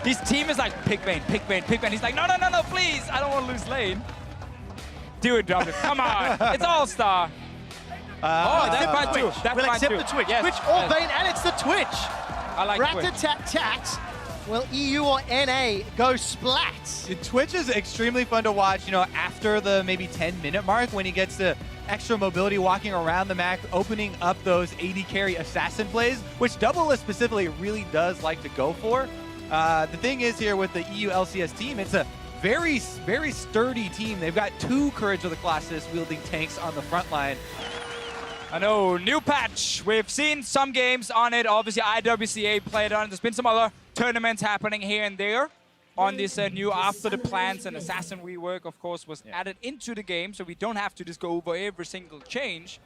His team is like, pick Vayne, pick Vayne, pick Vayne. He's like, no, no, no, no, please. I don't want to lose lane. Do it, Doublelift. Come on. It's All-Star. Oh, that's fine too. That's We'll fine accept too. the Twitch. Yes, Twitch or yes. Vayne, and it's the Twitch. I like Twitch. Rat-a-tat-tat. Will EU or NA go splat? Twitch is extremely fun to watch, you know, after the maybe 10-minute mark when he gets to extra mobility walking around the map, opening up those AD carry assassin plays, which Doublelift specifically really does like to go for. The thing is here with the EU LCS team, it's a very, very sturdy team. They've got 2 Courage of the Colossus wielding tanks on the front line. I know, new patch. We've seen some games on it. Obviously, IWCA played on it. There's been some other tournaments happening here and there on this new After the Plants and Assassin rework, of course, was added into the game, so we don't have to just go over every single change.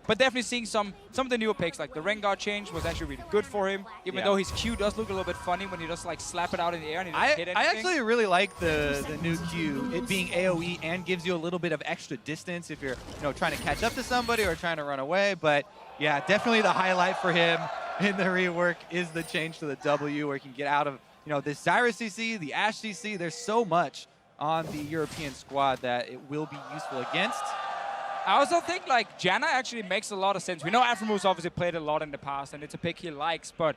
But definitely seeing some of the newer picks, like the Rengar change was actually really good for him, even though his Q does look a little bit funny when he just like slap it out in the air and he doesn't hit anything. I actually really like the new Q, it being AoE and gives you a little bit of extra distance if you're trying to catch up to somebody or trying to run away. But yeah, definitely the highlight for him in the rework is the change to the W, where he can get out of this Zyra CC, the Ashe CC. There's so much on the European squad that it will be useful against. I also think like Janna actually makes a lot of sense. We know Aphromoo's obviously played a lot in the past and it's a pick he likes, but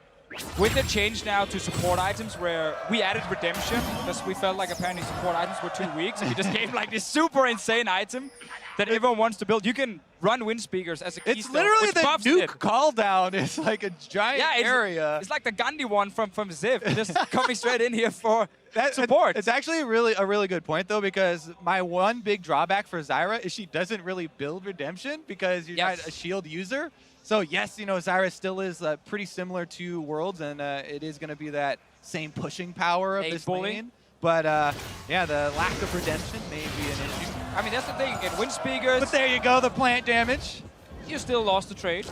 with the change now to support items where we added Redemption, because we felt like apparently support items were too weak, so we just gave like this super insane item that everyone wants to build. You can run wind speakers as a keystone. It's literally the nuke it. call down. It's like a giant area. It's like the Gandhi one from Ziv, just coming straight in here for support. It's actually a really good point though, because my one big drawback for Zyra is she doesn't really build Redemption because you're not a shield user. So yes, Zyra still is pretty similar to Worlds, and it is going to be that same pushing power of this lane. But yeah, the lack of Redemption may be an issue. I mean, that's the thing. Get wind speakers. But there you go, the plant damage. You still lost the trade.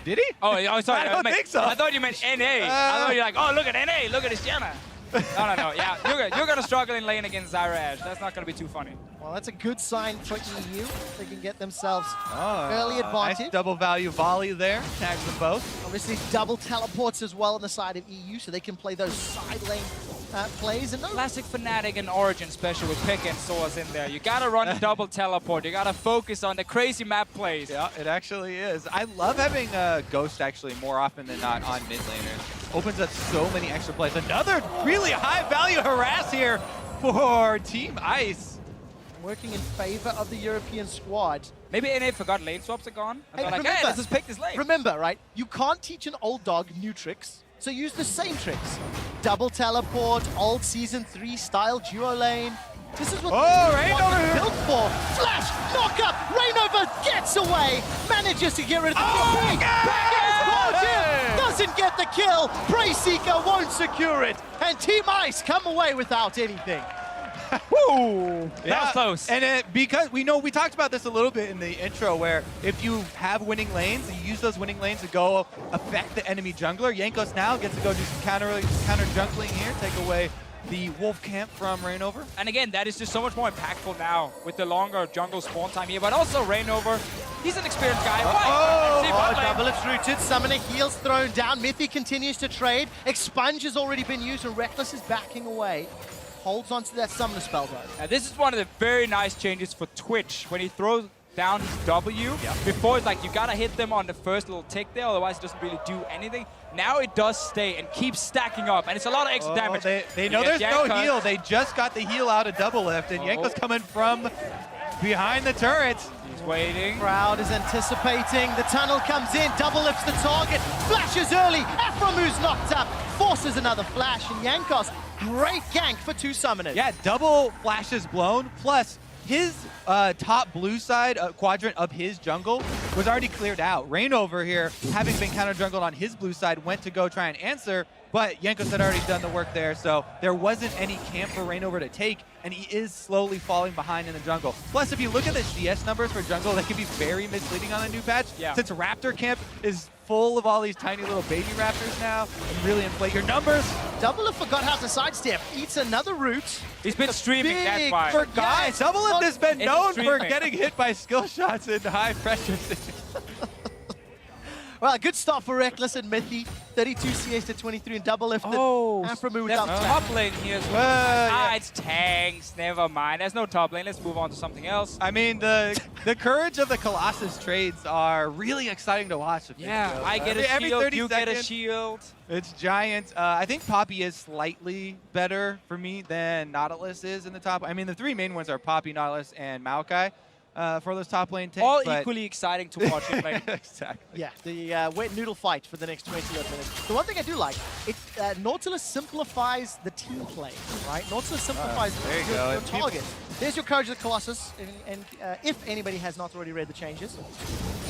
Did he? Oh, sorry. I don't think so. I thought you meant NA. I thought you were like, oh, look at NA. Look at this Janna. No. Yeah, you're going to struggle in lane against Zyra Ashe. That's not going to be too funny. Well, that's a good sign for EU. They can get themselves early advantage. Nice double value volley there. Tags them both. Obviously, double teleports as well on the side of EU, so they can play those side lane plays. And classic Fnatic and Origin special with Pick and sOAZ in there. You got to run double teleport. You got to focus on the crazy map plays. Yeah, it actually is. I love having Ghost actually more often than not on mid laners. Opens up so many extra plays. Another really high value harass here for Team Ice. Working in favor of the European squad. Maybe NA forgot lane swaps are gone. And Hey, they're like, remember, hey, let's just pick this lane. Remember, right? You can't teach an old dog new tricks, so use the same tricks. Double teleport, old Season 3 style duo lane. This is what Reignover built for. Flash, knock up, Reignover gets away, manages to get rid of the doesn't get the kill. Prey Seeker won't secure it, and Team Ice come away without anything. Woo! That was close. And because we talked about this a little bit in the intro, where if you have winning lanes, you use those winning lanes to go affect the enemy jungler. Jankos now gets to go do some counter jungling here, take away the wolf camp from Reignover. And again, that is just so much more impactful now with the longer jungle spawn time here. But also Reignover, he's an experienced guy. Doublelift rooted, Summoner heals thrown down. Mithy continues to trade. Expunge has already been used, and Rekkles is backing away. Holds onto that Summoner spell though. And this is one of the very nice changes for Twitch. When he throws down his W, before it's like you gotta hit them on the first little tick there, otherwise it doesn't really do anything. Now it does stay and keeps stacking up, and it's a lot of extra damage. They know there's no heal. They just got the heal out of Doublelift, and Jankos coming from behind the turret. He's waiting. Crowd is anticipating. The tunnel comes in. Doublelift's the target. Flashes early. Aphromoo knocked up. Forces another flash, and Jankos, great gank for 2 summoners. Yeah, double flashes blown, plus his top blue side quadrant of his jungle was already cleared out. Reignover here, having been counter jungled on his blue side, went to go try and answer, but Jankos had already done the work there, so there wasn't any camp for Reignover to take, and he is slowly falling behind in the jungle. Plus, if you look at the CS numbers for jungle, they can be very misleading on the new patch. Yeah. Since Raptor camp is full of all these tiny little baby raptors now, and really inflate your numbers. Doublelift forgot how to sidestep. Eats another root. He's been streaming, that's why. Guys, Doublelift has been known for getting hit by skill shots in high pressure situations. Well, a good start for Rekkles and Mithy. 32 CS to 23 and double lifted. Oh, Aphromoo there's without top lane here as well. Yeah. It's tanks. Never mind. There's no top lane. Let's move on to something else. I mean, the courage of the Colossus trades are really exciting to watch. Yeah, I get a every shield, 30 you get a seconds, shield. It's giant. I think Poppy is slightly better for me than Nautilus is in the top. I mean, the three main ones are Poppy, Nautilus, and Maokai for those top lane tanks. All but equally exciting to watch. Like, exactly. Yeah, the wet noodle fight for the next 20 odd minutes. The one thing I do like, Nautilus simplifies the team play, right? Nautilus simplifies there you go. your target. There's your Courage of the Colossus, and if anybody has not already read the changes.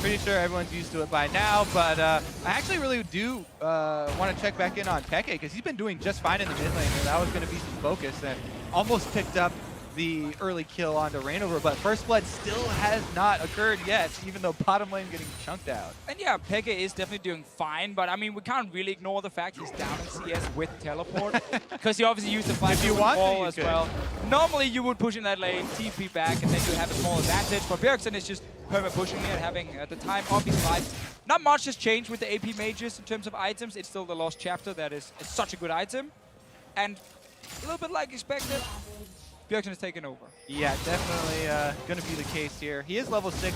Pretty sure everyone's used to it by now, but I actually really do want to check back in on Peke because he's been doing just fine in the mid lane. And that was going to be some focus and almost picked up the early kill onto Reignover, but first blood still has not occurred yet, even though bottom lane getting chunked out. and yeah, Peke is definitely doing fine, but I mean, we can't really ignore the fact he's down in CS with teleport because he obviously used the flash wall as well. Normally, you would push in that lane, TP back, and then you have a small advantage, but Bjergsen is just perma pushing it, having at the time of his life. Not much has changed with the AP mages in terms of items. It's still the Lost Chapter that is such a good item, and a little bit like expected, Bjergsen is taking over. Yeah, definitely going to be the case here. He is level 6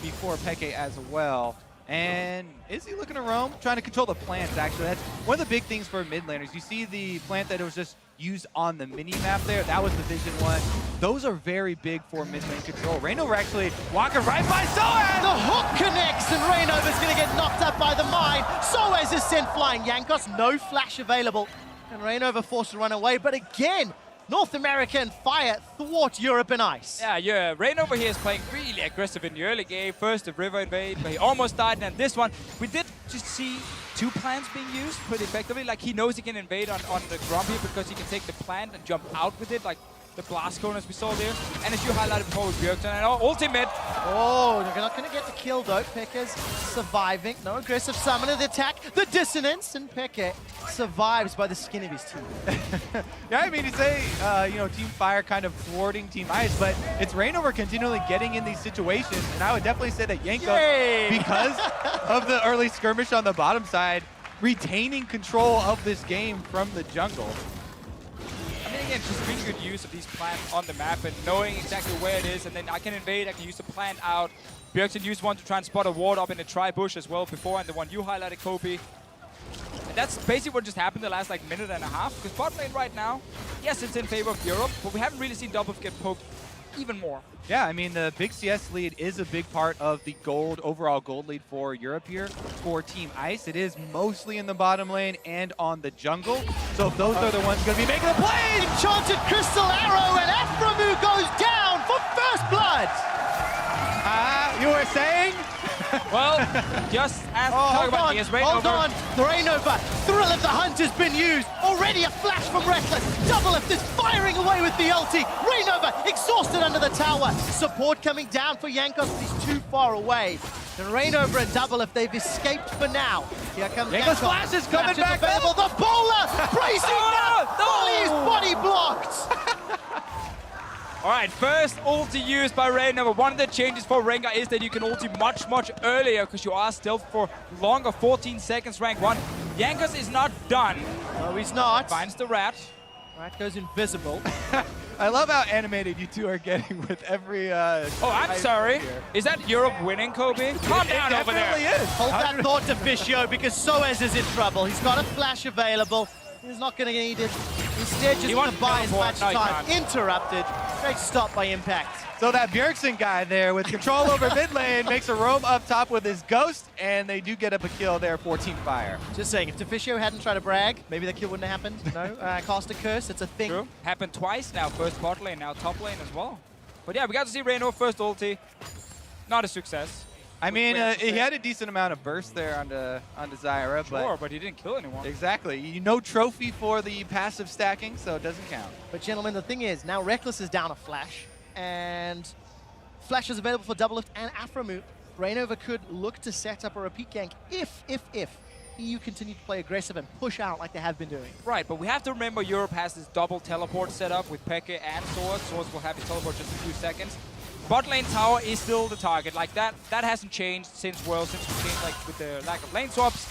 before Peke as well. And is he looking to roam? Trying to control the plants, actually. That's one of the big things for mid laners. You see the plant that was just used on the mini-map there. That was the Vision one. Those are very big for mid lane control. Reignover actually walking right by sOAZ! The hook connects, and Reignover's going to get knocked up by the mine. sOAZ is sent flying. Jankos, no flash available. And Reignover forced to run away, but again, North America and fire thwart Europe and ice. Yeah, Reignover here is playing really aggressive in the early game. First, the river invade, but he almost died, and this one, we did just see two plants being used pretty effectively. Like, he knows he can invade on the Grump here because he can take the plant and jump out with it, like the blast cone as we saw there. And as you highlighted before with Bjergsen, and ultimate. Oh, they're not going to get the kill though. Peke's surviving. No aggressive summon of the attack. The dissonance, and Peke survives by the skin of his teeth. Yeah, I mean, you say, you know, Team Fire kind of thwarting Team Ice, but it's Reignover continually getting in these situations, and I would definitely say that Jankos, because of the early skirmish on the bottom side, retaining control of this game from the jungle. I mean, again, just being good use of these plants on the map and knowing exactly where it is, and then I can invade, I can use the plant out. Bjergsen used one to try and spot a ward up in the tri-bush as well before, and the one you highlighted, Kobe. And that's basically what just happened the last like minute and a half, because bot lane right now, yes, it's in favor of Europe, but we haven't really seen Doublelift get poked even more. Yeah, I mean, the big CS lead is a big part of the overall gold lead for Europe here. For Team Ice, it is mostly in the bottom lane and on the jungle. So if those are the ones going to be making the plays! Enchanted Crystal Arrow, and Aphromoo goes down for first blood! You were saying? Well, just as talk about he is Hold on, Reignover, Thrill of the Hunt has been used. Already a flash from Rekkles. Doublelift is firing away with the ulti. Reignover exhausted under the tower. Support coming down for Jankos, but he's too far away. And Reignover and Doublelift, they've escaped for now. Here comes Jankos. Flash is coming back available. up. The bowler, bracing now. Volley is body blocked. All right, first ulti used by Reignover. One of the changes for Rengar is that you can ulti much earlier because you are stealth for longer, 14 seconds, rank 1. Jankos is not done. No, he's not. Finds the rat. Rat goes invisible. I love how animated you two are getting with every... Oh, I'm sorry. Here. Is that Europe winning, Kobe? Calm down over there. It definitely is. Hold that thought to Fischio because sOAZ is in trouble. He's got a flash available. He's not going to need it. Instead, just going to buy his match time. Interrupted. Great stop by Impact. So that Bjergsen guy there with control over mid lane makes a roam up top with his ghost, and they do get up a kill there for Team Fire. Just saying, if Deficio hadn't tried to brag, maybe that kill wouldn't have happened. No, cast a curse, it's a thing. True. Happened twice now, first bot lane, now top lane as well. But yeah, we got to see Reignover first ulti. Not a success. I mean, he had a decent amount of burst there onto Zyra, but he didn't kill anyone. Exactly. No trophy for the passive stacking, so it doesn't count. But gentlemen, the thing is, now Rekkles is down a flash, and flash is available for Doublelift and Aphromoo. Reignover could look to set up a repeat gank if EU continue to play aggressive and push out like they have been doing. Right, but we have to remember Europe has this double teleport set up with Peke and sOAZ. sOAZ will have his teleport just a few seconds. Bot lane tower is still the target. Like that hasn't changed since Worlds, since we changed like with the lack of lane swaps.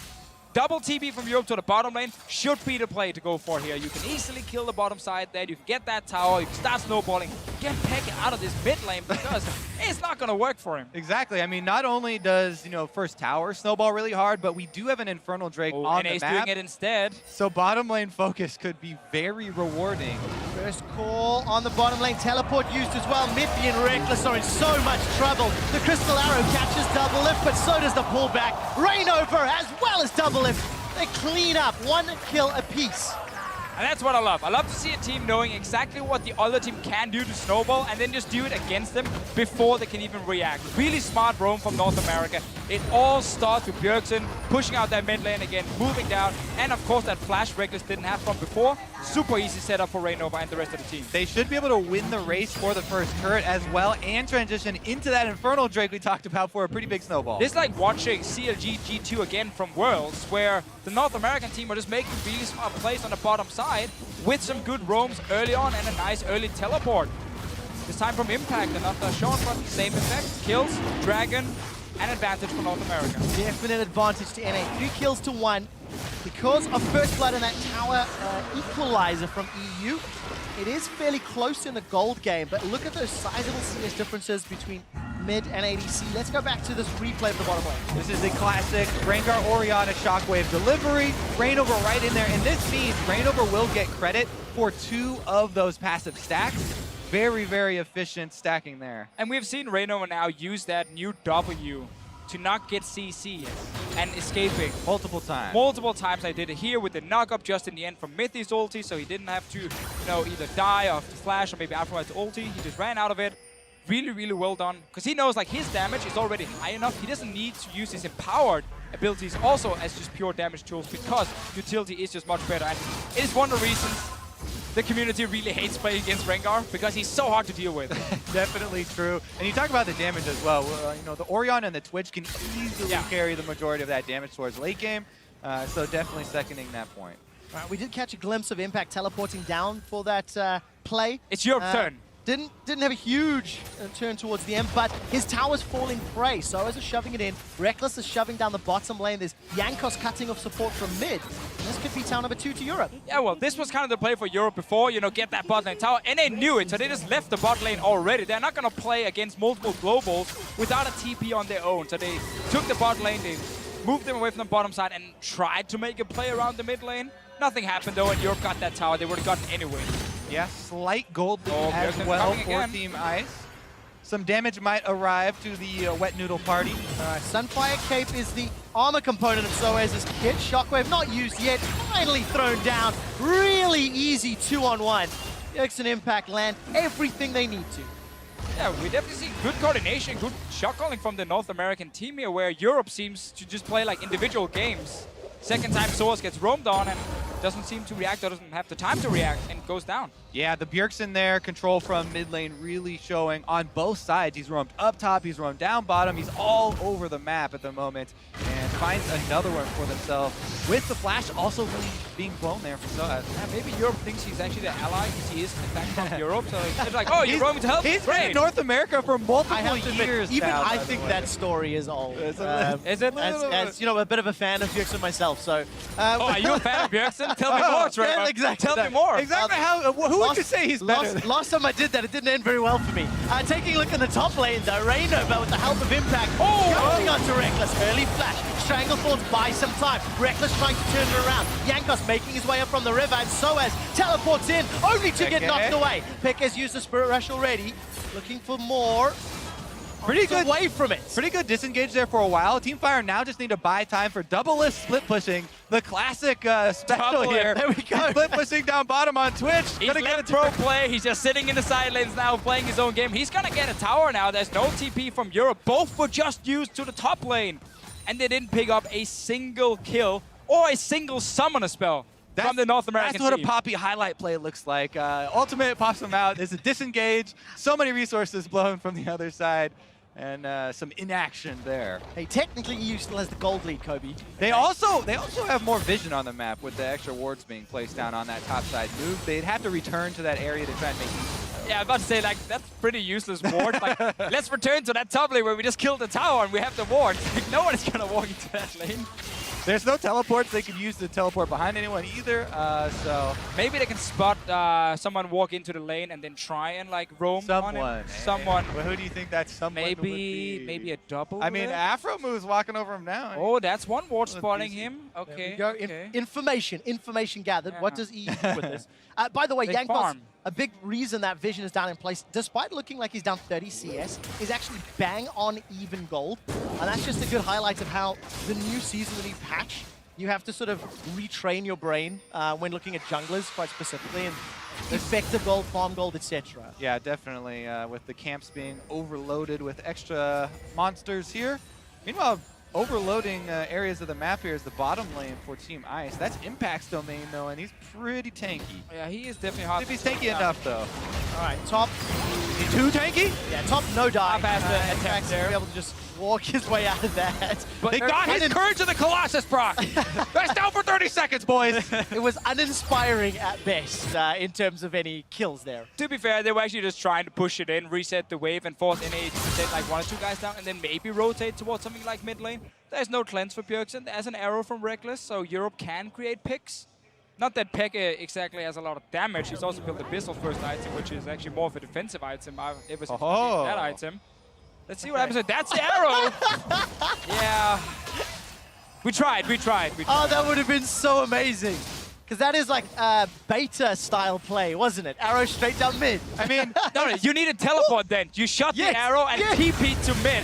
Double TP from Europe to the bottom lane should be the play to go for here. You can easily kill the bottom side there. You can get that tower. You can start snowballing. Get Peke out of this mid lane because it's not going to work for him. Exactly. I mean, not only does, first tower snowball really hard, but we do have an Infernal Drake on the and he's map. doing it instead. So bottom lane focus could be very rewarding. First call on the bottom lane. Teleport used as well. Mithy and Rekkles are in so much trouble. The Crystal Arrow catches Doublelift, but so does the pullback. Reignover as well as Doublelift. They clean up 1 kill apiece. And that's what I love. I love to see a team knowing exactly what the other team can do to snowball and then just do it against them before they can even react. Really smart roam from North America. It all starts with Bjergsen pushing out that mid lane again, moving down, and of course that flash Rekkles didn't have from before. Super easy setup for Reignover and the rest of the team. They should be able to win the race for the first turret as well and transition into that Infernal Drake we talked about for a pretty big snowball. This is like watching CLG G2 again from Worlds, where the North American team are just making really smart plays on the bottom side with some good roams early on and a nice early teleport. This time from Impact, another short but same effect. Kills, Dragon, and advantage for North America. Definite advantage to NA. 3 kills to 1. Because of First Blood and that tower equalizer from EU, it is fairly close in the gold game, but look at those sizable CS differences between mid and ADC. Let's go back to this replay of the bottom lane. This is the classic Rengar Orianna shockwave delivery. Reignover right in there, and this means Reignover will get credit for 2 of those passive stacks. Very, very efficient stacking there. And we've seen Reignover now use that new W to not get CC and escaping. Multiple times. Multiple times. I did it here with the knock-up just in the end from Mithy's ulti, so he didn't have to, either die off the flash or maybe Aphromoo had ulti. He just ran out of it. Really, really well done. Because he knows like his damage is already high enough. He doesn't need to use his empowered abilities also as just pure damage tools because utility is just much better. And it is one of the reasons the community really hates playing against Rengar because he's so hard to deal with. Definitely true. And you talk about the damage as well. The Orianna and the Twitch can easily carry the majority of that damage towards late game. So definitely seconding that point. We did catch a glimpse of Impact teleporting down for that play. It's your turn. Didn't have a huge turn towards the end, but his tower's falling prey. sOAZ is shoving it in. Rekkles is shoving down the bottom lane. There's Jankos cutting off support from mid. And this could be town number 2 to Europe. Yeah, well, this was kind of the play for Europe before, get that bot lane tower. And they knew it, so they just left the bot lane already. They're not going to play against multiple globals without a TP on their own. So they took the bot lane, they moved them away from the bottom side and tried to make a play around the mid lane. Nothing happened though, and Europe got that tower. They would have gotten anyway. Yeah, slight gold lead as Bjergsen well coming for again. Team Ice. Some damage might arrive to the Wet Noodle party. Sunfire Cape is the armor component of sOAZ's kit. Shockwave not used yet, finally thrown down. Really easy 2-on-1. Bjergsen Impact land everything they need to. Yeah, we definitely see good coordination, good shot calling from the North American team here, where Europe seems to just play like individual games. Second time sOAZ gets roamed on and doesn't seem to react or doesn't have the time to react and goes down. Yeah, the Bjergsen there, control from mid lane really showing on both sides. He's roamed up top, he's roamed down bottom, he's all over the map at the moment and finds another one for themselves with the flash also really being blown there from sOAZ. Yeah, maybe Europe thinks he's actually the ally because he is in fact from Europe. So it's like, oh, you're roaming to help? He's Great. been in North America for multiple I have to admit, years even now, I by the think way. that story is old. Is it? As a bit of a fan of Bjergsen myself, so... Oh, are you a fan of Bjergsen? Tell me more, Trevor. Yeah, exactly. Tell me more. Exactly who would you say he's better? Last time I did that, it didn't end very well for me. Taking a look in the top lane, though, Reignover with the help of Impact. Going onto Rekkles, early flash. Stranglethorns buy some time. Rekkles trying to turn it around. Jankos making his way up from the river, and sOAZ teleports in, only to get knocked away. Peke's used the Spirit Rush already, looking for more. Pretty good away from it. Pretty good disengage there for a while. Teamfire now just need to buy time for Doublelift split pushing. The classic special here. There we go. Split pushing down bottom on Twitch. He's Gonna get left it pro play. He's just sitting in the side lanes now, playing his own game. He's gonna get a tower now. There's no TP from Europe. Both were just used to the top lane, and they didn't pick up a single kill or a single summoner spell from the North American That's what team. a Poppy highlight play looks like. Ultimate pops him out. There's a disengage. So many resources blown from the other side. And some inaction there. Hey, technically EU still has the gold lead, Kobe. They also have more vision on the map with the extra wards being placed down on that top side move. They'd have to return to that area to try and make use of Yeah, I'm about to say, like, that's pretty useless ward. Like, let's return to that top lane where we just killed the tower and we have the ward. Like, no one is going to walk into that lane. There's no teleports they can use to teleport behind anyone either, so... Maybe they can spot someone walk into the lane and then try and, like, roam on him. Someone. Well, who do you think that someone would be? Maybe a double. I mean, Aphromoo walking over him now. Oh, that's one ward spotting him. Okay. There we go. Okay. Information gathered. What does he do with this? By the way, Big Jankos, farm. a big reason that Vision is down in place, despite looking like he's down 30 CS, is actually bang on even gold. And that's just a good highlight of how the new season, the new patch, you have to sort of retrain your brain when looking at junglers quite specifically, and effective gold, farm gold, etc. Yeah, definitely, with the camps being overloaded with extra monsters here. Meanwhile, overloading areas of the map here is the bottom lane for Team Ice. That's Impact's domain, though, and he's pretty tanky. Yeah, he is definitely hard. If he's tanky enough, though. All right, top. Is he too tanky? Yeah, top no die. Top has the attempt Impact's there. be able to just walk his way out of that. But They got his Courage of the Colossus, Brock! That's down for 30 seconds, boys! It was uninspiring at best in terms of any kills there. To be fair, they were actually just trying to push it in, reset the wave, and force NA to set like 1 or 2 guys down, and then maybe rotate towards something like mid lane. There's no cleanse for Bjergsen. There's an arrow from Rekkles, so Europe can create picks. Not that xPeke exactly has a lot of damage. He's also built the Abyssal first item, which is actually more of a defensive item ever since that item. Let's see what happens with that's the arrow. Yeah. We tried. Oh, that would have been so amazing. Because that is like a beta style play, wasn't it? Arrow straight down mid. I mean, No, you need a teleport then. You shot the arrow and TP to mid,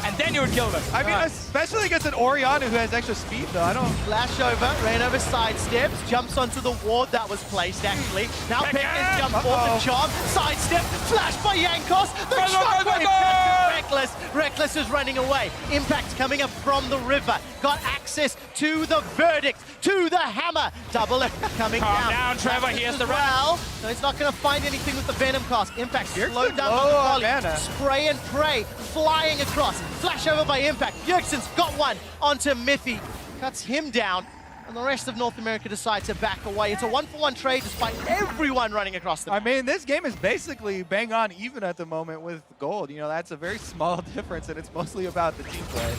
and then you would kill them. I mean, especially against an Orianna who has extra speed, though. I don't... Flash over, Reignover sidesteps, jumps onto the ward that was placed, actually. Now Pekka's jump off the charm, sidestep, flash by Jankos, the shot by Rekkles. Rekkles is running away. Impact coming up from the river. Got access to the verdict, to the hammer. Doublelift coming down. Calm down, Trevor. Here's the well. No, he's not going to find anything with the Venom cast. Impact slowed down low the on volley. mana. Spray and pray, flying across. Flash over by Impact. Bjergsen's got one onto Mithy. Cuts him down. And the rest of North America decide to back away. It's a 1-for-1 trade despite everyone running across the map. I mean, this game is basically bang on even at the moment with gold. You know, that's a very small difference, and it's mostly about the team play.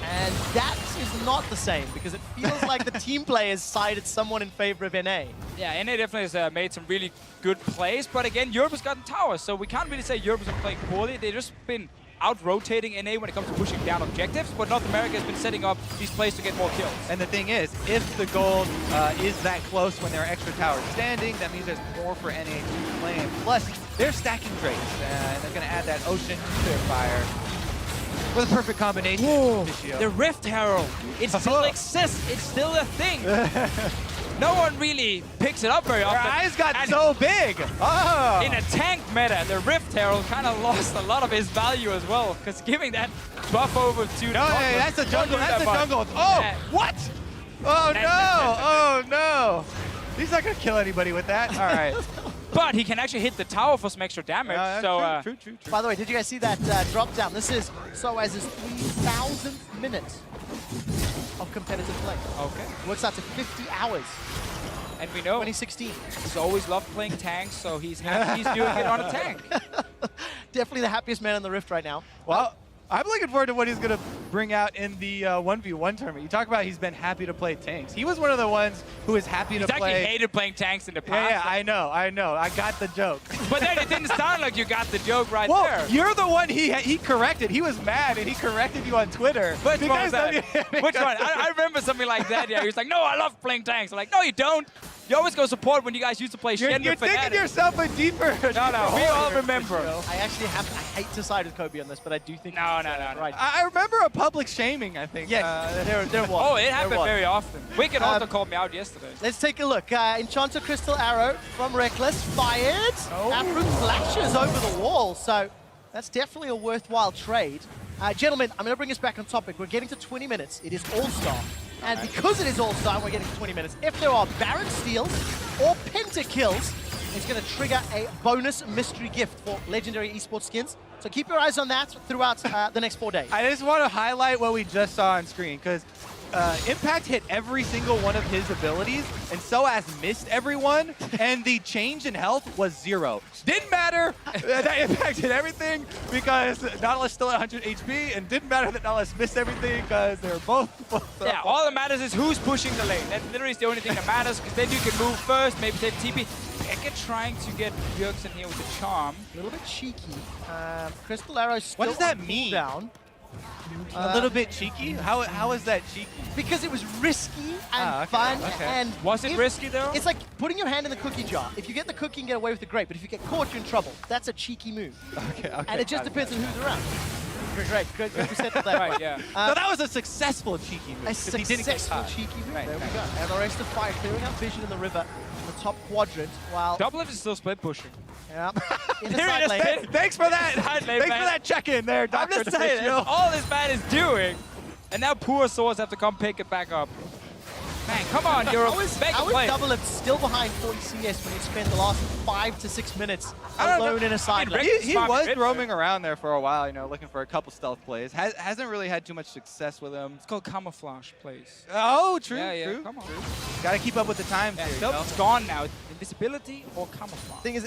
And that is not the same, because it feels like the team play has sided someone in favor of NA. Yeah, NA definitely has made some really good plays, but again, Europe has gotten towers, so we can't really say Europe has been playing poorly. They've just been out-rotating NA when it comes to pushing down objectives, but North America has been setting up these plays to get more kills. And the thing is, if the gold is that close when there are extra towers standing, that means there's more for NA to claim. Plus, they're stacking traits, and they're going to add that Ocean Fire with a perfect combination. Whoa, the Rift Herald, it still exists, it's still a thing. No one really picks it up very often. Their eyes got so big. Oh. In a tank meta, the Rift Herald kind of lost a lot of his value as well, because giving that buff over to No, hey, that's a jungle. That's a jungle. Oh, Yeah. what? Oh, no. Oh, no. He's not going to kill anybody with that. All right. But he can actually hit the tower for some extra damage. True. By the way, did you guys see that drop down? This is sOAZ's 3,000th minute of competitive play. Okay. Works out to 50 hours. And we know 2016. he's always loved playing tanks, so he's happy he's doing it on a tank. Definitely the happiest man in the Rift right now. Well, I'm looking forward to what he's going to bring out in the 1v1 tournament. You talk about he's been happy to play tanks. He was one of the ones who was happy to play. He's actually hated playing tanks in the past. Yeah, I know. I got the joke. But then it didn't sound like you got the joke right Well, there. you're the one he corrected. He was mad, and he corrected you on Twitter. Which one was that? Because- Which one? I remember something like that. Yeah, he was like, "No, I love playing tanks." I'm like, "No, you don't. You always go support when you guys used to play You're Shen digging yourself a deeper. No, we all remember. I actually I hate to side with Kobe on this, but I do think No. right. I remember a public shaming, I think. Yes, there was. Oh, it There happened was. very often. Wicked also called me out yesterday. Let's take a look. Enchanter Crystal Arrow from Rekkles, fired. Aphromoo flashes over the wall, so that's definitely a worthwhile trade. Gentlemen, I'm going to bring us back on topic. We're getting to 20 minutes. It is All-Star. And because it is All-Star, we're getting to 20 minutes. If there are Baron steals or pentakills, it's going to trigger a bonus mystery gift for legendary esports skins. So keep your eyes on that throughout the next 4 days. I just want to highlight what we just saw on screen, because Impact hit every single one of his abilities, and sOAZ missed everyone, and the change in health was 0. Didn't matter that Impact hit everything because Nautilus still at 100 HP, and didn't matter that Nautilus missed everything because they were both Yeah, all that matters is who's pushing the lane. That literally is the only thing that matters, because then you can move first, maybe take TP. Peke trying to get Bjergsen here with the charm. A little bit cheeky. Crystal Arrow still What does that on mean? cooldown. A little bit cheeky? How is that cheeky? Because it was risky and okay, fun. okay. And Was it risky though? It's like putting your hand in the cookie jar. If you get the cookie and get away with it, great. But if you get caught, you're in trouble. That's a cheeky move. Okay. And it just depends on who's around. Great. Good. We settled that. Right, yeah. So that was a successful cheeky move. A 'cause he didn't get successful caught. cheeky move. Right, There we right. go. And the rest of fire clearing out vision in the river in the top quadrant. While Doublelift is still split pushing. yeah, in the Here side it is, lane. man. Thanks for that. Side lane, Thanks man. for that check-in there, I'm Dr. just saying, that's all this man is doing. And now poor sOAZ have to come pick it back up. Man, come on, you're a mega How is player. Doublelift still behind 40 CS when he spent the last 5 to 6 minutes I don't know. alone in a side I mean, lane? He Smart was mid roaming around there for a while, you know, looking for a couple stealth plays. Hasn't really had too much success with him. It's called camouflage plays. Oh, true, Yeah, true. come on. Got to keep up with the times Yeah, here, you know? stealth is gone now. Invisibility or camouflage. Thing is,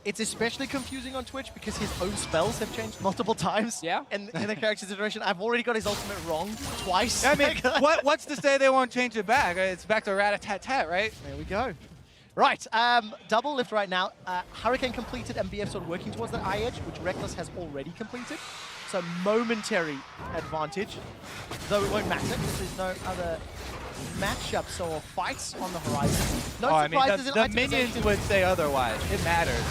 it's especially confusing on Twitch because his own spells have changed multiple times. Yeah. And in the character's iteration, I've already got his ultimate wrong twice. I mean, what's to say they won't change it back? It's back to rat-a-tat-tat, right? There we go. Right, Doublelift right now. Hurricane completed and BF sort of working towards that eye edge, which Rekkles has already completed. So momentary advantage, though it won't matter because there's no other matchups or fights on the horizon. No surprises in the minions itemization. would say otherwise. It matters.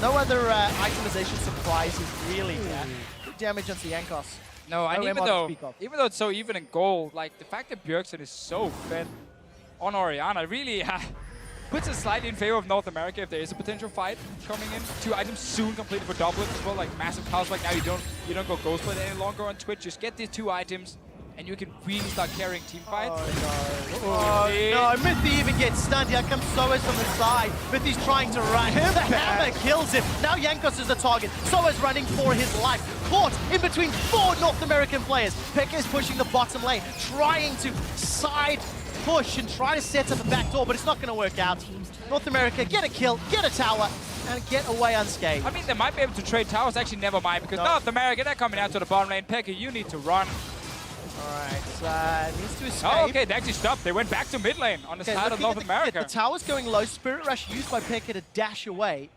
No other itemization surprises really here. Good damage onto Jankos. No, and No even MR to speak of. though it's so even in goal, like the fact that Bjergsen is so fed on Orianna really puts it slightly in favor of North America if there is a potential fight coming in. 2 items soon completed for Doublelift as well, like massive house. Like now you don't go Ghostblade any longer on Twitch. Just get these 2 items and you can really start carrying team fights. Oh no, Mithy even gets stunned. Here comes sOAZ from the side. Mithy's trying to run. The hammer kills him. Now Jankos is the target. sOAZ running for his life. Caught in between 4 North American players. Peke is pushing the bottom lane, trying to side push and try to set up a back door, but it's not going to work out. North America get a kill, get a tower, and get away unscathed. I mean, they might be able to trade towers. Actually, never mind, because No. North America, they're coming out to the bottom lane. Peke, you need to run. Alright, needs to escape. Oh, okay, they actually stopped. They went back to mid lane on the Okay, side of looking North at America. The tower's going low. Spirit Rush used by Peke to dash away.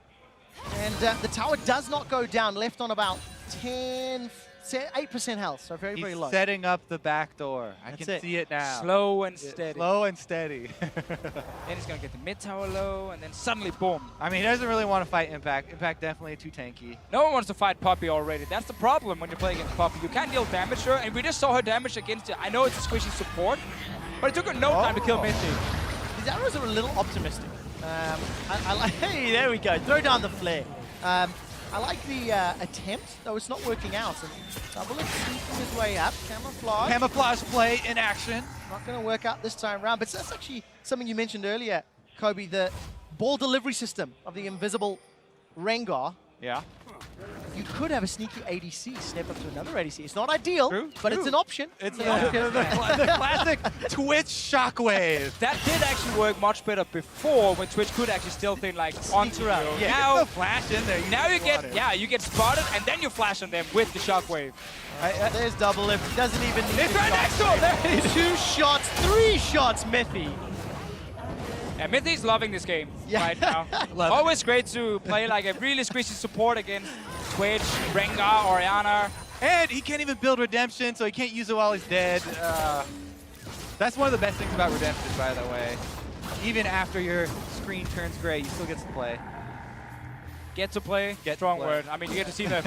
And the tower does not go down, left on about 8% health, so very, very He's low. setting up the back door. I That's can it. see it now. Slow and steady. Slow and steady. Then he's going to get the mid tower low, and then suddenly, boom. I mean, he doesn't really want to fight Impact. Impact definitely too tanky. No one wants to fight Poppy already. That's the problem when you play against Poppy. You can't deal damage to her, and we just saw her damage against it. I know it's a squishy support, but it took her no time to kill Mithy. These arrows are a little optimistic. I like, hey, there we go. Throw down the flare. I like the attempt, though it's not working out. And Doublelift sneaking his way up. Camouflage. Camouflage play in action. Not going to work out this time around. But that's actually something you mentioned earlier, Kobe, the ball delivery system of the invisible Rengar. Yeah. You could have a sneaky ADC step up to another ADC. It's not ideal, True, but true. it's an option. It's an option. the classic Twitch shockwave. That did actually work much better before, when Twitch could actually still think like onto you. around, yeah. Now, No flash in there. now you get, water. you get spotted, and then you flash on them with the shockwave. There's Doublelift. He doesn't even need It's the right shot. next to him. There he is. 2 shots, 3 shots, Mithy. Yeah, Mithy's loving this game Yeah. right now. Love it. Always great to play like a really squishy support against Twitch, Rengar, Orianna. And he can't even build Redemption, so he can't use it while he's dead. That's one of the best things about Redemption, by the way. Even after your screen turns gray, you still get to play. Get to play, Get to strong play. word. I mean, you get to see the,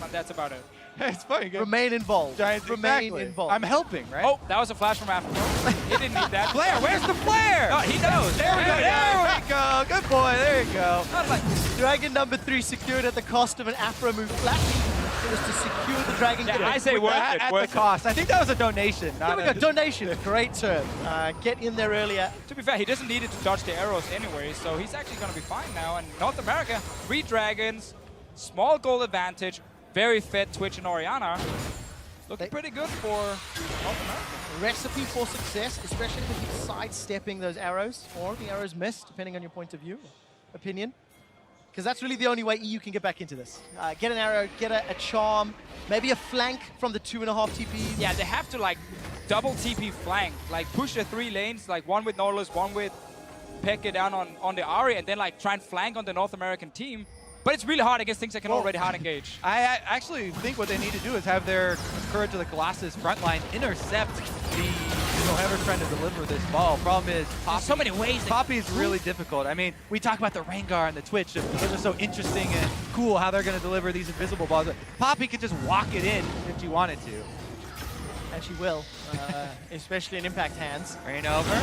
but that's about it. It's funny. Remain involved. Giants, Remain exactly. involved. I'm helping, right? Oh, that was a flash from Aphromoo. He didn't need that. Flare, where's the flare? Oh, he knows. There we go. There we go. Good boy. There you go. Dragon number 3 secured at the cost of an Aphromoo flash. It was to secure the Dragon Yeah, Kid. I say worth At it. the Worth it. cost. I think that was a donation. There we go, donation. Great turn. Get in there earlier. To be fair, he doesn't need it to dodge the arrows anyway, so he's actually going to be fine now. And North America, 3 dragons, small goal advantage, very fed Twitch and Orianna. Looking pretty good for North America. Recipe for success, especially with you sidestepping those arrows, or the arrows missed, depending on your point of view, opinion. Because that's really the only way EU can get back into this. Get an arrow, get a charm, maybe a flank from the 2.5 TPs. Yeah, they have to like double TP flank, like push the 3 lanes, like one with Nautilus, one with xPeke down on the Ahri, and then like try and flank on the North American team. But it's really hard against things that can already hard engage. I actually think what they need to do is have their Courage of the Colossus frontline intercept whoever's trying to deliver this ball. Problem is, There's so many ways. Poppy is really difficult. I mean, we talk about the Rengar and the Twitch. Those are so interesting and cool how they're going to deliver these invisible balls. But Poppy could just walk it in if she wanted to. And she will, especially in impact hands. Reignover.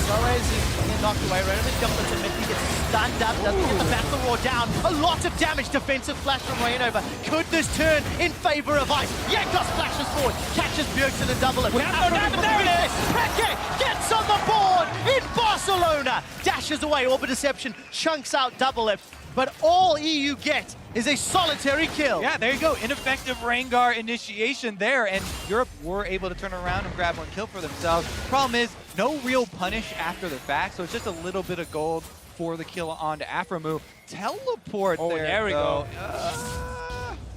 sOAZ is knocked away. Reignover's jumped into Mithy, gets stunned up, doesn't get the battle roar down. A lot of damage, defensive flash from Reignover. Could this turn in favor of Ice? Jankos flashes forward, catches Bjergsen and Doublelift. We have no damage, there it is! xPeke gets on the board in Barcelona. Dashes away, Orbit Deception, chunks out Doublelift. But all EU get is a solitary kill. Yeah, there you go. Ineffective Rengar initiation there, and Europe were able to turn around and grab 1 kill for themselves. Problem is, no real punish after the fact, so it's just a little bit of gold for the kill onto Aphromoo. Teleport there we though. go.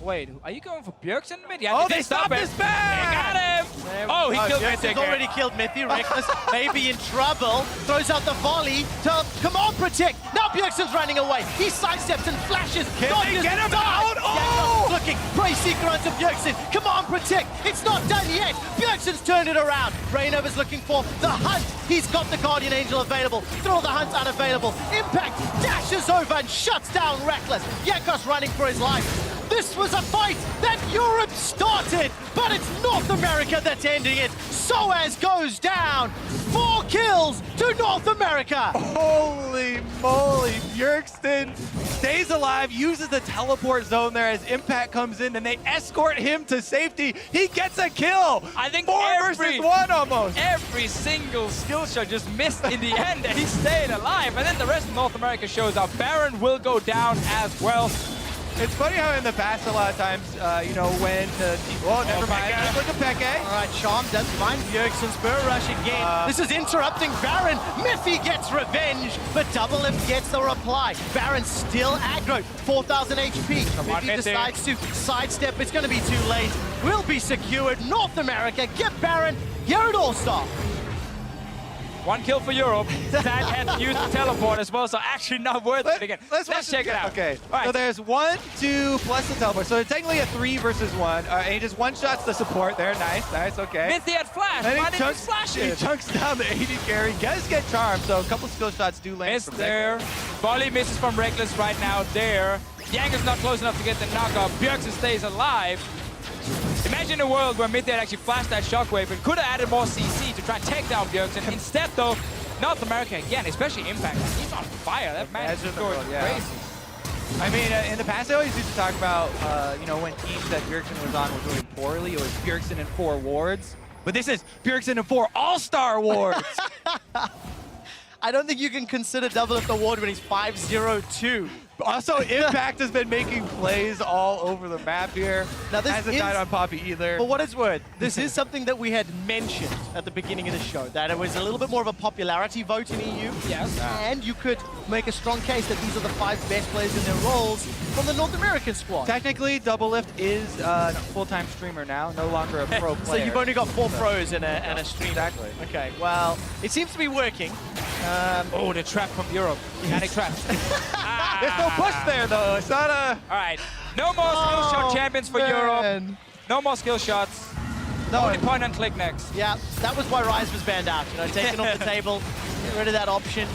Wait, are you going for Bjergsen mid? Yeah, Oh, they stopped his back! They got him! Oh, he killed Bjergsen's Mithy. already killed Mithy. Rekkles maybe in trouble. Throws out the volley to come on, protect. Now Bjergsen's running away. He sidesteps and flashes. Can they get him out? Oh! Looking. Prey Seeker onto Bjergsen. Come on, protect. It's not done yet. Bjergsen's turned it around. Reignover's looking for the hunt. He's got the Guardian Angel available. Throw the hunt unavailable. Impact dashes over and shuts down Rekkles. Jankos running for his life. This was a fight that Europe started, but it's North America that's ending it. sOAZ goes down. 4 kills to North America. Holy moly, Bjergsen stays alive, uses the teleport zone there as Impact comes in, and they escort him to safety. He gets a kill. I think 4 versus 1 almost. Every single skill shot just missed in the end, and he stayed alive. And then the rest of North America shows up. Baron will go down as well. It's funny how in the past a lot of times, you know, when the team... Oh, never mind. xPeke. Look at xPeke. All right, Charm does find Bjergsen. Spur rush again. This is interrupting Baron. Mithy gets revenge, but Doublelift gets the reply. Baron still aggro, 4,000 HP. on, Mithy Mithy. decides to sidestep. It's going to be too late. Will be secured. North America get Baron here at All-Star. 1 kill for Europe. That had to use the teleport as well, so actually not worth it again. Let's check it out. Okay, All right. so there's 1, 2, plus the teleport. So technically a 3 versus 1. And he just one-shots the support there. Nice, nice, okay. Mithy had flash. And Why he didn't you chunks, flash he it? chunks down the 80 carry. Does get charmed, so a couple skill shots do land Missed from there. Volley misses from Rekkles right now there. Jankos not close enough to get the knockout. Bjergsen stays alive. Imagine a world where Mithy had actually flashed that shockwave and could have added more CC to try and take down Bjergsen. Instead, though, North America again, especially Impact. He's on fire. That man is going crazy. I mean, in the past, I always used to talk about, you know, when teams that Bjergsen was on were doing poorly, it was Bjergsen and 4 wards. But this is Bjergsen and 4 all-star wards. I don't think you can consider Doublelift award when he's 5-0-2. Also, Impact has been making plays all over the map here. Now, this hasn't is- died on Poppy either. For what it's worth, this is something that we had mentioned at the beginning of the show, that it was a little bit more of a popularity vote in EU. Yes. And you could make a strong case that these are the 5 best players in their roles from the North American squad. Technically, Doublelift is a full-time streamer now, no longer a pro So player. you've only got 4 pros and a stream. Exactly. Okay, well, it seems to be working. Oh, the trap from Europe. Panic trap. There's no push there, though. It's not a... All right. No more skill shot champions for Europe. No more skill shots. Only point and click next. Yeah, that was why Rise was banned out. You know, taken off the table, get rid of that option.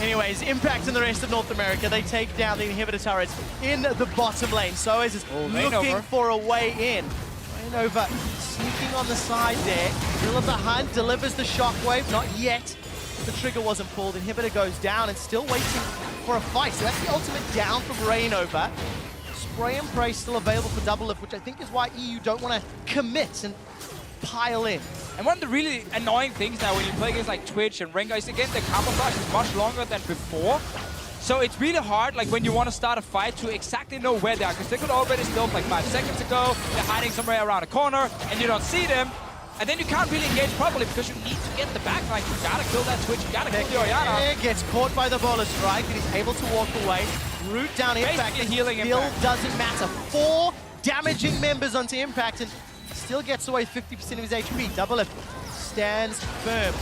Anyways, Impact and the rest of North America, they take down the inhibitor turrets in the bottom lane. sOAZ is looking Reignover. for a way in. Reignover sneaking on the side there. Middle of the hunt, delivers the shockwave, not yet. The trigger wasn't pulled, inhibitor goes down and still waiting for a fight. So that's the ultimate down from Reignover. Spray and pray still available for Doublelift, which I think is why EU don't want to commit and pile in. And one of the really annoying things now when you play against like Twitch and Rengar is again the combo flash is much longer than before. So it's really hard, like when you want to start a fight, to exactly know where they are, because they could already still like 5 seconds ago. They're hiding somewhere around a corner, and you don't see them. And then you can't really engage properly because you need to get the backline. You gotta kill that Twitch, you gotta kill the Orianna. Gets caught by the baller strike, and he's able to walk away. Root down Impact, and healing still Impact. doesn't matter. 4 damaging members onto Impact, and still gets away 50% of his HP. Doublelift stands firm.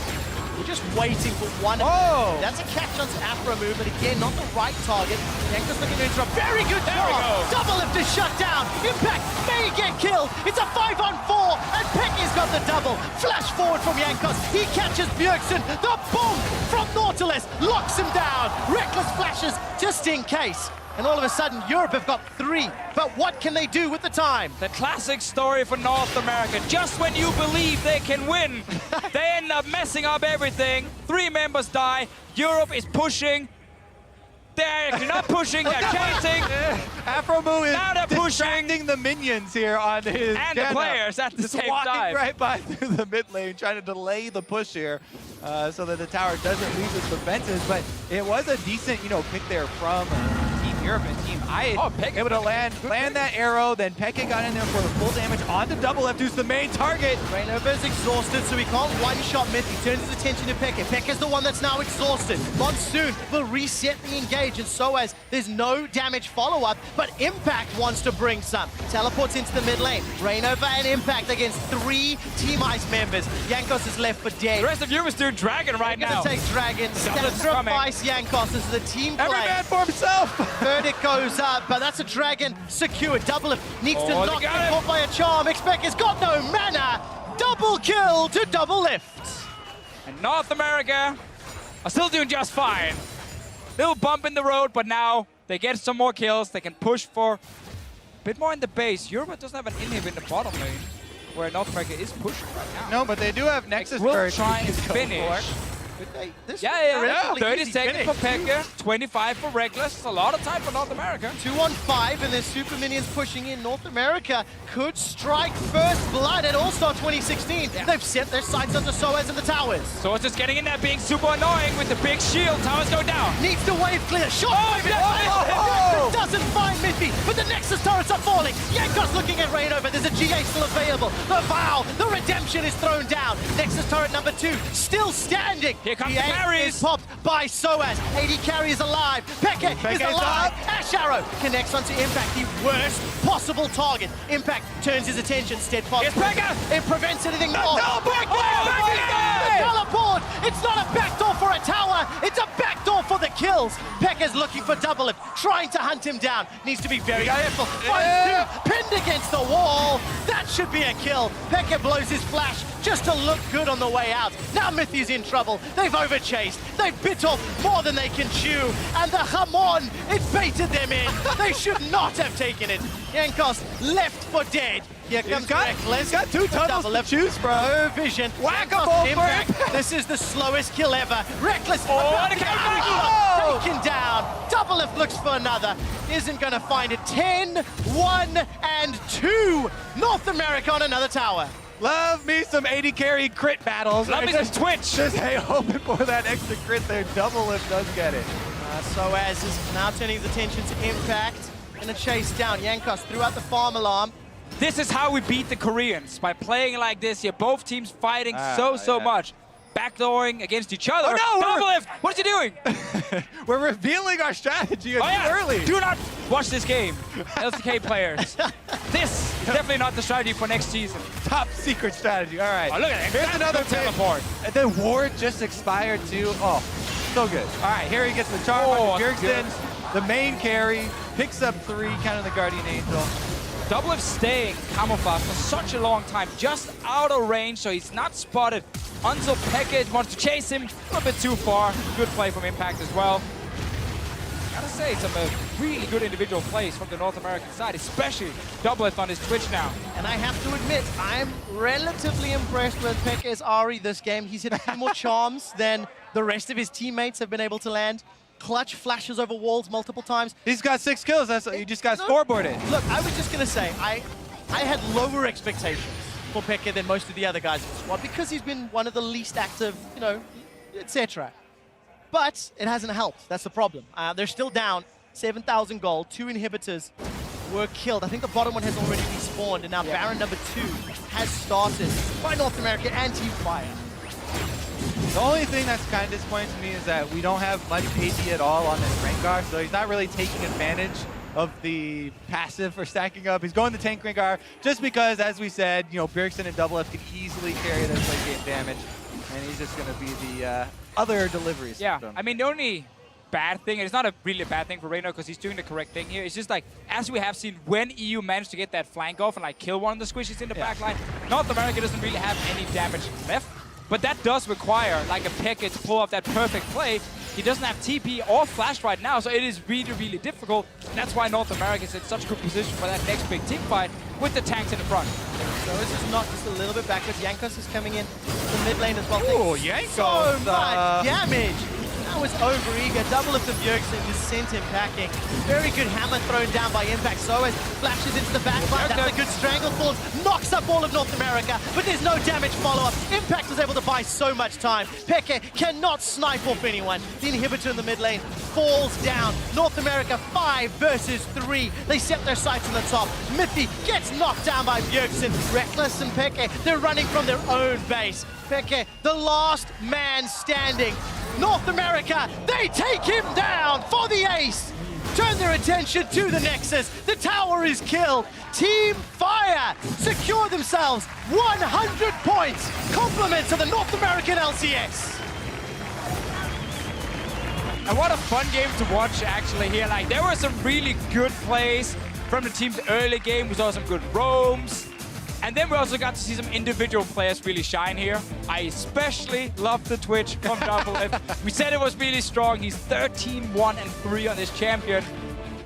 We're just waiting for one. Oh! That's a catch onto Aphromoo, but again, not the right target. Jankos looking to interrupt. Very good There we job. go. Doublelift is shut down. Impact may get killed. It's a 5-on-4, and Peke's got the double. Flash forward from Jankos. He catches Bjergsen. The boom from Nautilus locks him down. Rekkles flashes just in case. And all of a sudden, Europe have got 3. But what can they do with the time? The classic story for North America. Just when you believe they can win, they end up messing up everything. 3 members die. Europe is pushing. They're actually not pushing, they're chasing. Aphromoo is Now they're pushing. distracting the minions here on his And the Janna. players at the Just same walking time. right by through the mid lane, trying to delay the push here so that the tower doesn't lose its defenses. But it was a decent, pick there from Team Europe and Team Ahri. Oh, Peke able to land that arrow. Then Peke got in there for the full damage onto Doublelift, who's the main target. Reignover is exhausted, so he can't one-shot Mithy. Turns his attention to Peke. Peke's the one that's now exhausted. Monsoon will reset the engage, and sOAZ, there's no damage follow-up, but Impact wants to bring some. Teleports into the mid lane. Reignover and Impact against 3 Team Ice members. Jankos is left for dead. The rest of Europe is doing Dragon right Gonna now. take Dragon. Doublelift's coming. Sacrifice Jankos. This is a team play. Every man for himself. Verdict goes up, but that's a Dragon secured. Doublelift needs to Oh, they knock got him him. off by a charm. xPeke's got no mana. Double kill to Doublelift. And North America are still doing just fine. Little bump in the road, but now they get some more kills. They can push for a bit more in the base. Europe doesn't have an inhib in the bottom lane, where North America is pushing right now. No, but they do have Nexus Will Bird try and to go finish. for. Yeah, relatively 30 easy seconds finish. for Peke, 25 for Rekkles. It's a lot of time for North America. 2-on-5, and there's super minions pushing in. North America could strike first blood at All-Star 2016. Yeah. They've set their sights onto sOAZ and the towers. So it's just getting in there, being super annoying with the big shield. Towers go down. Needs to wave clear. Shot by oh! doesn't find Mithy, but the Nexus turrets are falling. Jankos looking at Reignover. There's a GA still available. The Vow, the Redemption is thrown down. Nexus turret number 2 still standing. Here comes the the aim carries. is popped by sOAZ. AD carry is alive. Peke is Peke's alive. up. Ashe arrow connects onto Impact, the worst possible target. Impact turns his attention steadfast. Here's Peke. It prevents anything more. teleport! The teleport! It's not a backdoor for a tower, it's a backdoor for the kills. Peke's looking for Doublelift, trying to hunt him down. Needs to be very careful. Yeah. 1-2, pinned against the wall. That should be a kill. Peke blows his flash just to look good on the way out. Now Mithy's in trouble. They've overchased. They've bit off more than they can chew. And the Hamon, it baited them in. They should not have taken it. Jankos left for dead. Here comes Rekkles. He's got 2 tunnels to choose from. No vision. Whack-a-mole Impact. for This is the slowest kill ever. Rekkles Oh, and a Oh! taken down. Doublelift looks for another. Isn't going to find it. 10, 1, and 2. North America on another tower. Love me some 80 carry crit battles. Love me some Twitch. Just hoping for that extra crit there. Doublelift does get it. sOAZ is now turning his attention to Impact. Gonna chase down Jankos throughout the farm alarm. This is how we beat the Koreans, by playing like this. You're both teams fighting so yeah. much. Backdooring against each other. Oh, no, Doublelift! What is he doing? We're revealing our strategy too early. Do not watch this game, LCK players. This is definitely not the strategy for next season. Top secret strategy. All right. Oh, look at it. Here's another teleport. And then Ward just expired too. Oh, so good. All right, here he gets the charm on Bjergsen. The main carry picks up 3, counting the Guardian Angel. Doublelift staying camouflage for such a long time, just out of range, so he's not spotted until Peke wants to chase him a little bit too far. Good play from Impact as well. Gotta say, some really good individual plays from the North American side, especially Doublelift on his Twitch now. And I have to admit, I'm relatively impressed with Peke's Ahri this game. He's hit a few more charms than the rest of his teammates have been able to land. Clutch flashes over walls multiple times. He's got 6 kills. That's you just got scoreboarded. Look, I was just gonna say, I had lower expectations for Peke than most of the other guys in the squad because he's been one of the least active, etc. but it hasn't helped. That's the problem. They're still down 7,000 gold. 2 inhibitors were killed. I think the bottom one has already despawned, and now Baron number 2 has started by North America and Team Fire. The only thing that's kind of disappointing to me is that we don't have much AD at all on this Rengar, so he's not really taking advantage of the passive for stacking up. He's going to tank Rengar just because, as we said, you know, Bjergsen and Doublelift could easily carry this late game damage, and he's just going to be the other delivery system. Yeah, I mean, the only bad thing, and it's not a really bad thing for Reignover because he's doing the correct thing here. It's just like, as we have seen, when EU managed to get that flank off and like kill one of the squishies in the back line, North America doesn't really have any damage left. But that does require like a Peke to pull off that perfect play. He doesn't have TP or flash right now, so it is really, really difficult. And that's why North America is in such good position for that next big team fight with the tanks in the front. So this is not just a little bit backwards. Jankos is coming in the mid lane as well. Oh, Jankos! So much damage. That was over-eager. Doublelift of Bjergsen just sent him packing. Very good hammer thrown down by Impact. sOAZ flashes into the backline. That's a good strangleforce. Knocks up all of North America, but there's no damage follow-up. Impact was able to buy so much time. Peke cannot snipe off anyone. The inhibitor in the mid lane falls down. North America 5 versus 3. They set their sights on the top. Mithy gets knocked down by Bjergsen. Rekkles and Peke, they're running from their own base. Peke, the last man standing. North America, they take him down for the ace. Turn their attention to the Nexus. The tower is killed. Team Fire secure themselves 100 points. Compliments of the North American LCS. And what a fun game to watch actually here. Like, there were some really good plays from the team's early game. We saw some good roams. And then we also got to see some individual players really shine here. I especially love the Twitch from Doublelift. We said it was really strong. He's 13-1-3 on this champion.